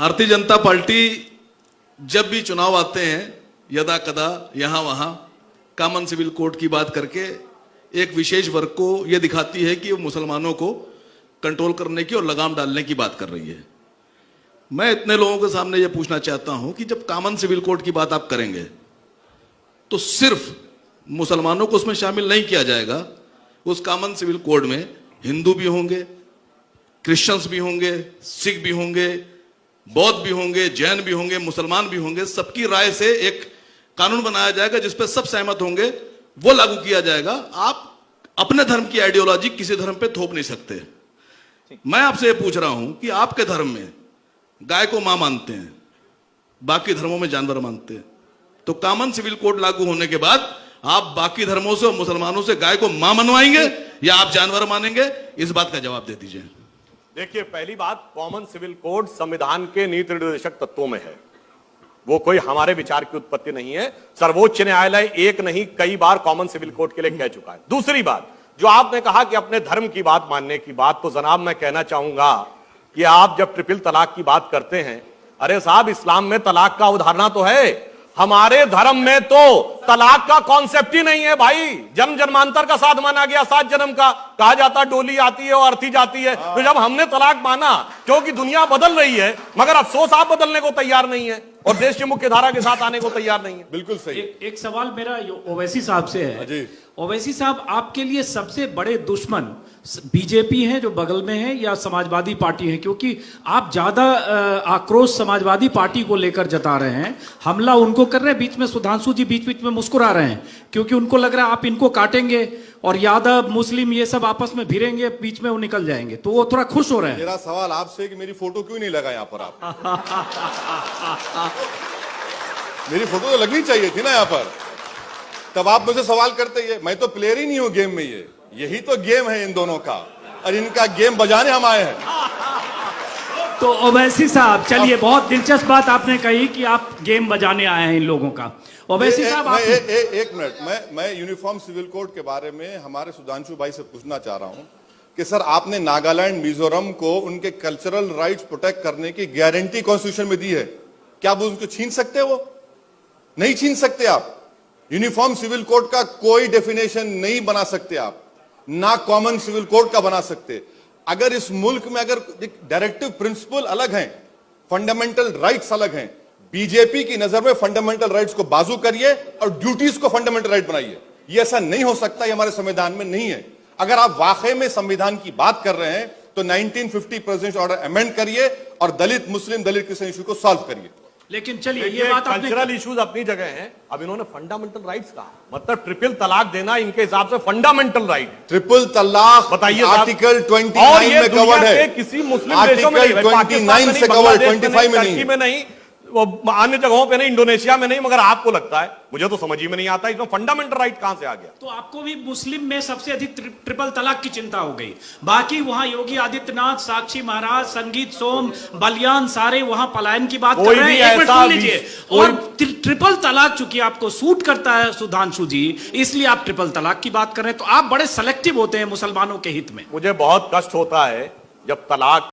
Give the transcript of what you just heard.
Bharatiya Janata party जब भी चुनाव आते हैं यदा कदा यहां वहां कॉमन सिविल कोड की बात करके एक विशेष वर्ग को यह दिखाती है कि वो मुसलमानों को कंट्रोल करने की और लगाम डालने की बात कर रही है। मैं इतने लोगों के सामने यह पूछना चाहता हूं कि जब कॉमन सिविल कोड की बात आप करेंगे तो सिर्फ मुसलमानों को उसमें शामिल नहीं किया जाएगा। उस कॉमन सिविल कोड में हिंदू भी होंगे, क्रिश्चियंस भी होंगे, सिख भी होंगे, बौद्ध भी होंगे, जैन भी होंगे, मुसलमान भी होंगे। सबकी राय से एक कानून बनाया जाएगा जिस पर सब सहमत होंगे, वो लागू किया जाएगा। आप अपने धर्म की आइडियोलॉजी किसी धर्म पे थोप नहीं सकते। मैं आपसे ये पूछ रहा हूं कि आपके धर्म में गाय को मां मानते हैं, बाकी धर्मों में जानवर मानते हैं, तो कॉमन सिविल कोड लागू होने के बाद आप बाकी धर्मों से और मुसलमानों से गाय को मां मनवाएंगे या आप जानवर मानेंगे? इस बात का जवाब दे दीजिए। देखिए, पहली बात, कॉमन सिविल कोड संविधान के नीति निर्देशक तत्वों में है। वो कोई हमारे विचार की उत्पत्ति नहीं है। सर्वोच्च न्यायालय एक नहीं कई बार कॉमन सिविल कोड के लिए कह चुका है। दूसरी बात, जो आपने कहा कि अपने धर्म की बात मानने की बात, तो जनाब मैं कहना चाहूंगा कि आप जब ट्रिपल तलाक की बात करते हैं, अरे साहब इस्लाम में तलाक का अवधारणा तो है, हमारे धर्म में तो तलाक का कॉन्सेप्ट ही नहीं है भाई। जन्म जन्मांतर का साथ माना गया, 7 जन्म का। कहा जाता डोली आती है और अर्थी जाती है। तो जब हमने तलाक माना, क्योंकि दुनिया बदल रही है, मगर अफसोस आप बदलने को तैयार नहीं है और देश की मुख्य धारा के साथ आने को तैयार नहीं है। बिल्कुल सही। एक सवाल मेरा ओवैसी साहब से है। ओवैसी साहब, आपके लिए सबसे बड़े दुश्मन बीजेपी हैं जो बगल में है या समाजवादी पार्टी है? क्योंकि आप ज्यादा आक्रोश समाजवादी पार्टी को लेकर जता रहे हैं, हमला उनको कर रहे हैं। बीच में सुधांशु जी बीच बीच में मुस्कुरा रहे हैं क्योंकि उनको लग रहा है आप इनको काटेंगे और यादव मुस्लिम ये सब आपस में भिड़ेंगे, बीच में वो निकल जाएंगे, तो वो थोड़ा खुश हो रहे हैं। मेरा सवाल आपसे कि मेरी फोटो क्यों नहीं लगा यहाँ पर? आप मेरी फोटो तो लगनी चाहिए थी ना यहाँ पर, तब आप मुझे सवाल करते। ये मैं तो प्लेयर ही नहीं हूं गेम में। यही तो गेम है इन दोनों का, और इनका गेम बजाने हम आए हैं। तो ओवैसी साहब, चलिए, बहुत दिलचस्प बात आपने कही कि आप गेम बजाने आए हैं इन लोगों का। ओवैसी साहब, एक मिनट, मैं यूनिफॉर्म सिविल कोड के बारे में हमारे सुधांशु भाई से पूछना चाह रहा हूं कि सर, आपने नागालैंड, मिजोरम को उनके कल्चरल राइट्स प्रोटेक्ट करने की गारंटी कॉन्स्टिट्यूशन में दी है, क्या आप उनको छीन सकते हो? नहीं छीन सकते आप। यूनिफॉर्म सिविल कोड का कोई डेफिनेशन नहीं बना सकते आप, ना कॉमन सिविल कोड का बना सकते। अगर इस मुल्क में अगर डायरेक्टिव प्रिंसिपल अलग हैं, फंडामेंटल राइट्स अलग हैं, बीजेपी की नजर में फंडामेंटल राइट्स को बाजू करिए और ड्यूटीज को फंडामेंटल राइट बनाइए। ये ऐसा नहीं हो सकता, ये हमारे संविधान में नहीं है। अगर आप वाकई में संविधान की बात कर रहे हैं तो 1950 प्रेसिडेंशियल ऑर्डर अमेंड करिए और दलित मुस्लिम, दलित क्रिश्चियन इशू को सॉल्व करिए। लेकिन चलिए, ये बात कल्चरल इश्यूज अपनी जगह हैं। अब इन्होंने फंडामेंटल राइट्स कहा, मतलब ट्रिपल तलाक देना इनके हिसाब से फंडामेंटल राइट। ट्रिपल तलाक बताइए, आर्टिकल 29 में कवर्ड है। किसी मुस्लिम देशों में नहीं, 29 से कवर्ड, 25 में नहीं, वो अन्य जगहों पे नहीं, इंडोनेशिया में नहीं, मगर आपको लगता है, मुझे तो समझ ही में नहीं आता इसमें फंडामेंटल राइट कहां से आ गया। तो आपको भी मुस्लिम में सबसे अधिक ट्रिपल तलाक की चिंता हो गई। बाकी वहां योगी आदित्यनाथ, साक्षी महाराज, संगीत सोम, बलियान, सारे वहां पलायन की बात कर रहे हैं। एक मिनट सुन लीजिए। और ट्रिपल तलाक चूंकि आपको सूट करता है सुधांशु जी, इसलिए आप ट्रिपल तलाक की बात कर रहे हैं। तो आप बड़े सेलेक्टिव होते हैं मुसलमानों के हित में। मुझे बहुत कष्ट होता है जब तलाक